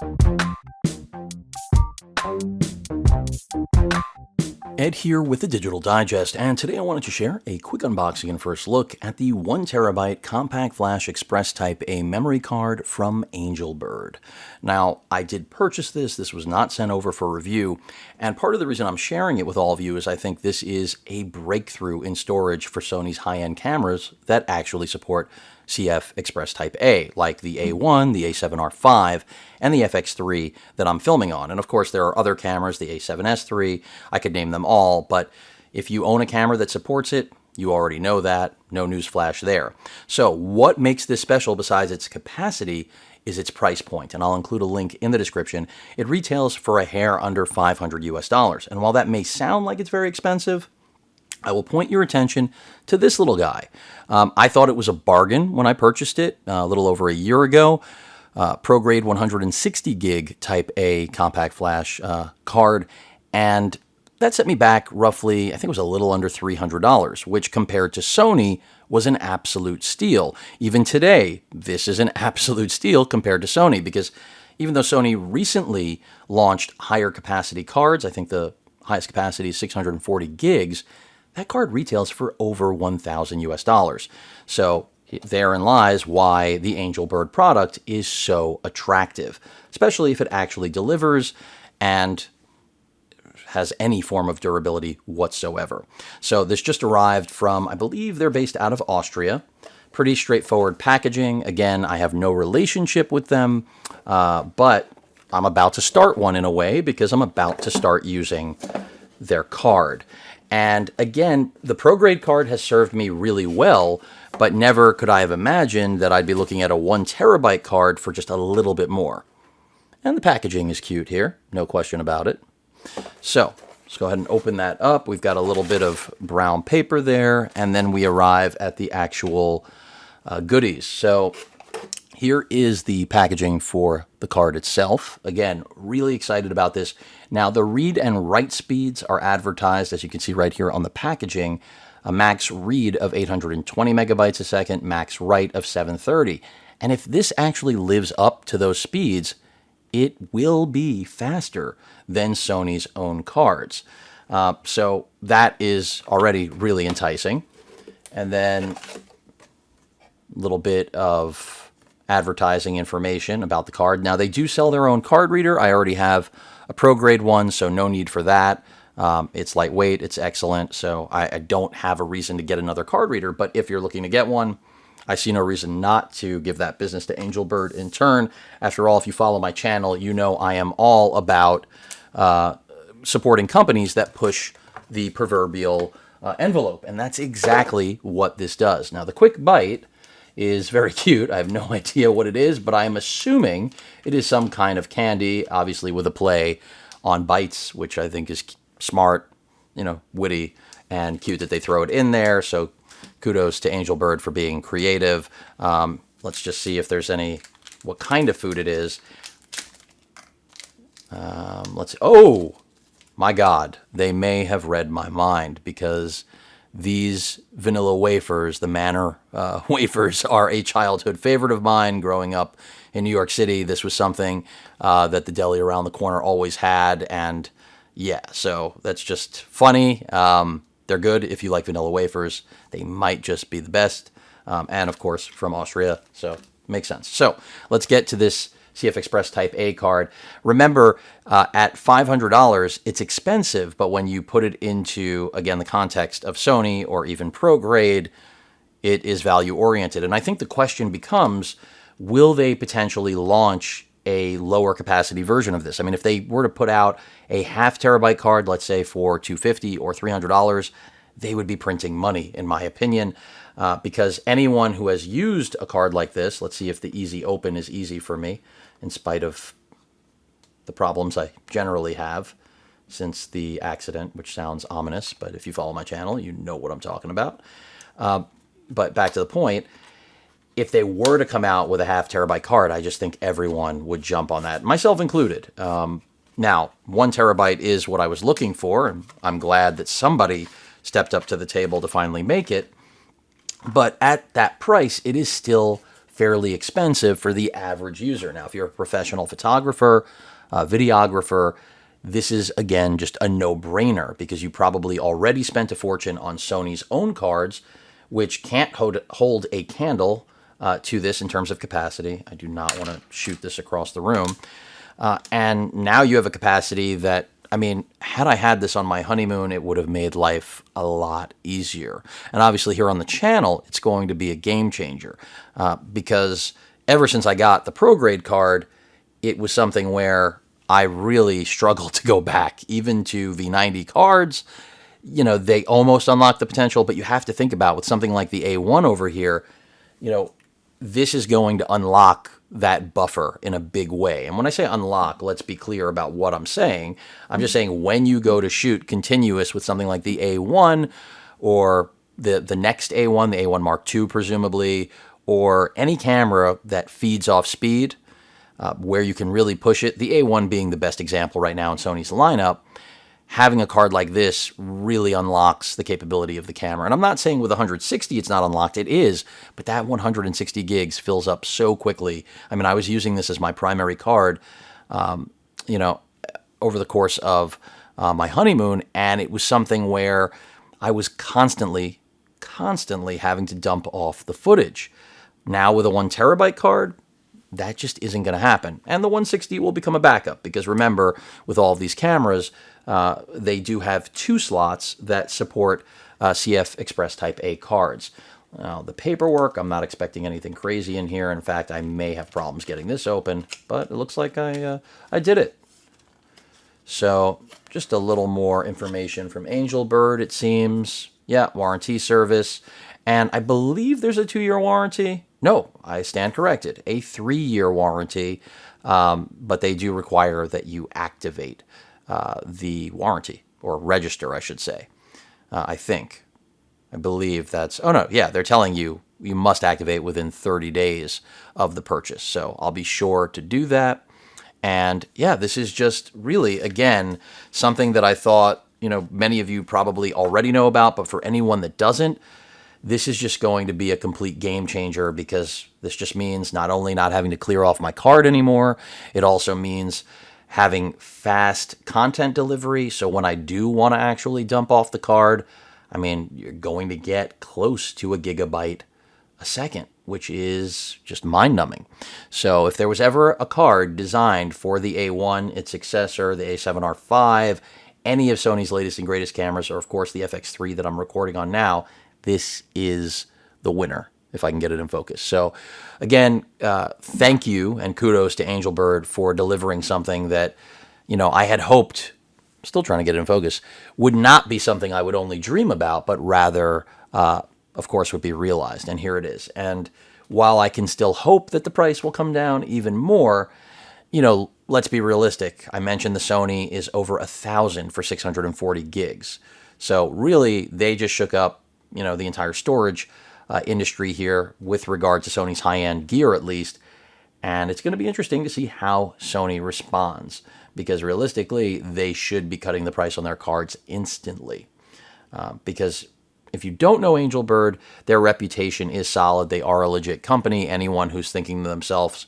Ed here with the Digital Digest, and today I wanted to share a quick unboxing and first look at the 1TB Compact Flash Express Type A memory card from Angelbird. Now, I did purchase this. This was not sent over for review, and part of the reason I'm sharing it with all of you is I think this is a breakthrough in storage for Sony's high-end cameras that actually support CFexpress Type A, like the A1, the A7R5, and the FX3 that I'm filming on. And of course, there are other cameras, the A7S III, I could name them all, but if you own a camera that supports it, you already know that. No newsflash there. So what makes this special besides its capacity is its price point, and I'll include a link in the description. It retails for a hair under $500 US. And while that may sound like it's very expensive, I will point your attention to this little guy. I thought it was a bargain when I purchased it a little over a year ago. ProGrade 160 gig Type A compact flash card, and that set me back roughly, I think it was a little under $300, which compared to Sony was an absolute steal. Even today, this is an absolute steal compared to Sony, because even though Sony recently launched higher capacity cards, I think the highest capacity is 640 gigs, that card retails for over $1,000 US. So therein lies why the Angelbird product is so attractive, especially if it actually delivers and has any form of durability whatsoever. So this just arrived from, I believe they're based out of Austria. Pretty straightforward packaging. Again, I have no relationship with them, but I'm about to start one in a way because I'm about to start using their card. And again, the ProGrade card has served me really well, but never could I have imagined that I'd be looking at a 1TB card for just a little bit more. And the packaging is cute here, no question about it. So let's go ahead and open that up. We've got a little bit of brown paper there, and then we arrive at the actual goodies. So here is the packaging for the card itself. Again, really excited about this. Now, the read and write speeds are advertised, as you can see right here on the packaging. A max read of 820 megabytes a second, max write of 730. And if this actually lives up to those speeds, it will be faster than Sony's own cards. So that is already really enticing. And then a little bit of advertising information about the card. Now, they do sell their own card reader. I already have a ProGrade one, so no need for that. It's lightweight, it's excellent, so I don't have a reason to get another card reader, but if you're looking to get one, I see no reason not to give that business to Angelbird in turn. After all, if you follow my channel, you know I am all about supporting companies that push the proverbial envelope, and that's exactly what this does. Now, the quick bite is very cute. I have no idea what it is, but I am assuming it is some kind of candy, obviously with a play on bites, which I think is smart, witty, and cute that they throw it in there. So kudos to Angelbird for being creative. Let's just see if there's what kind of food it is. Oh my God, they may have read my mind, because these vanilla wafers, the Manor wafers, are a childhood favorite of mine growing up in New York City. This was something that the deli around the corner always had, and yeah, so that's just funny. They're good if you like vanilla wafers. They might just be the best, and of course from Austria, so makes sense. So let's get to this CFexpress Type A card. Remember, at $500, it's expensive, but when you put it into, again, the context of Sony or even ProGrade, it is value-oriented. And I think the question becomes, will they potentially launch a lower capacity version of this? I mean, if they were to put out a 0.5 terabyte card, let's say for $250 or $300, they would be printing money, in my opinion, because anyone who has used a card like this, let's see if the easy open is easy for me, in spite of the problems I generally have since the accident, which sounds ominous, but if you follow my channel, you know what I'm talking about. But back to the point, if they were to come out with a 0.5 terabyte card, I just think everyone would jump on that, myself included. Now, 1 terabyte is what I was looking for, and I'm glad that somebody stepped up to the table to finally make it. But at that price, it is still fairly expensive for the average user. Now, if you're a professional photographer, videographer, this is, again, just a no-brainer because you probably already spent a fortune on Sony's own cards, which can't hold a candle to this in terms of capacity. I do not want to shoot this across the room. And now you have a capacity that, I mean, had I had this on my honeymoon, it would have made life a lot easier. And obviously here on the channel, it's going to be a game changer because ever since I got the Pro Grade card, it was something where I really struggled to go back, even to V90 cards. You know, they almost unlock the potential, but you have to think about with something like the A1 over here, you know, this is going to unlock that buffer in a big way. And when I say unlock, let's be clear about what I'm saying. I'm just saying when you go to shoot continuous with something like the A1 or the next A1, the A1 Mark II presumably, or any camera that feeds off speed, where you can really push it, the A1 being the best example right now in Sony's lineup, having a card like this really unlocks the capability of the camera. And I'm not saying with 160 it's not unlocked, it is, but that 160 gigs fills up so quickly. I mean, I was using this as my primary card, you know, over the course of my honeymoon, and it was something where I was constantly having to dump off the footage. Now with a 1 terabyte card, that just isn't going to happen. And the 160 will become a backup because remember, with all of these cameras, they do have 2 slots that support CFexpress Type A cards. Now, the paperwork, I'm not expecting anything crazy in here. In fact, I may have problems getting this open, but it looks like I did it. So just a little more information from Angelbird, it seems. Yeah, warranty service. And I believe there's a 2-year warranty. No, I stand corrected. A 3-year warranty, but they do require that you activate the warranty, or register, I should say. I believe that's, oh no, yeah, they're telling you you must activate within 30 days of the purchase. So I'll be sure to do that. And yeah, this is just really, again, something that I thought, you know, many of you probably already know about, but for anyone that doesn't, this is just going to be a complete game changer because this just means not only not having to clear off my card anymore, it also means having fast content delivery. So when I do want to actually dump off the card, I mean, you're going to get close to a gigabyte a second, which is just mind-numbing. So if there was ever a card designed for the A1, its successor, the A7R5, any of Sony's latest and greatest cameras, or of course the FX3 that I'm recording on now, this is the winner, if I can get it in focus. So again, thank you and kudos to Angelbird for delivering something that, you know, I had hoped, still trying to get it in focus, would not be something I would only dream about, but rather, of course, would be realized. And here it is. And while I can still hope that the price will come down even more, you know, let's be realistic. I mentioned the Sony is over 1,000 for 640 gigs. So really, they just shook up, you know, the entire storage industry here with regard to Sony's high-end gear, at least. And it's going to be interesting to see how Sony responds, because realistically, they should be cutting the price on their cards instantly. Because if you don't know Angelbird, their reputation is solid. They are a legit company. Anyone who's thinking to themselves,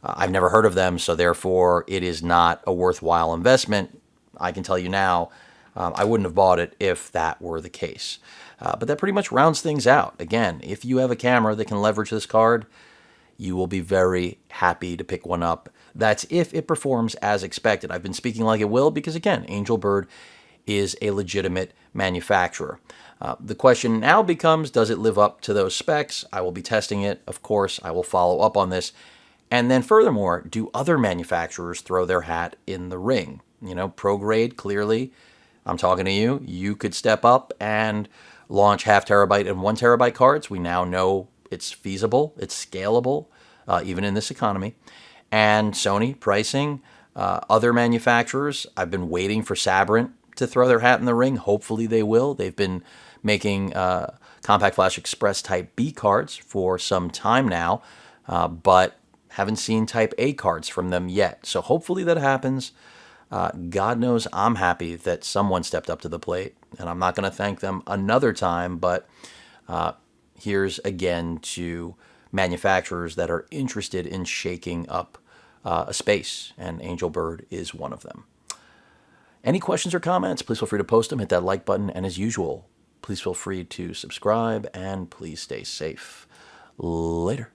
I've never heard of them, so therefore it is not a worthwhile investment, I can tell you now, I wouldn't have bought it if that were the case. But that pretty much rounds things out. Again, if you have a camera that can leverage this card, you will be very happy to pick one up. That's if it performs as expected. I've been speaking like it will because, again, Angelbird is a legitimate manufacturer. The question now becomes, does it live up to those specs? I will be testing it. Of course, I will follow up on this. And then furthermore, do other manufacturers throw their hat in the ring? You know, ProGrade, clearly, I'm talking to you. You could step up and launch 0.5 terabyte and 1 terabyte cards. We now know it's feasible, it's scalable, even in this economy. And Sony pricing, other manufacturers, I've been waiting for Sabrent to throw their hat in the ring. Hopefully they will. They've been making Compact Flash Express Type B cards for some time now, but haven't seen Type A cards from them yet. So hopefully that happens. God knows I'm happy that someone stepped up to the plate, and I'm not going to thank them another time, but here's again to manufacturers that are interested in shaking up a space, and Angelbird is one of them. Any questions or comments, please feel free to post them, hit that like button, and as usual, please feel free to subscribe, and please stay safe. Later.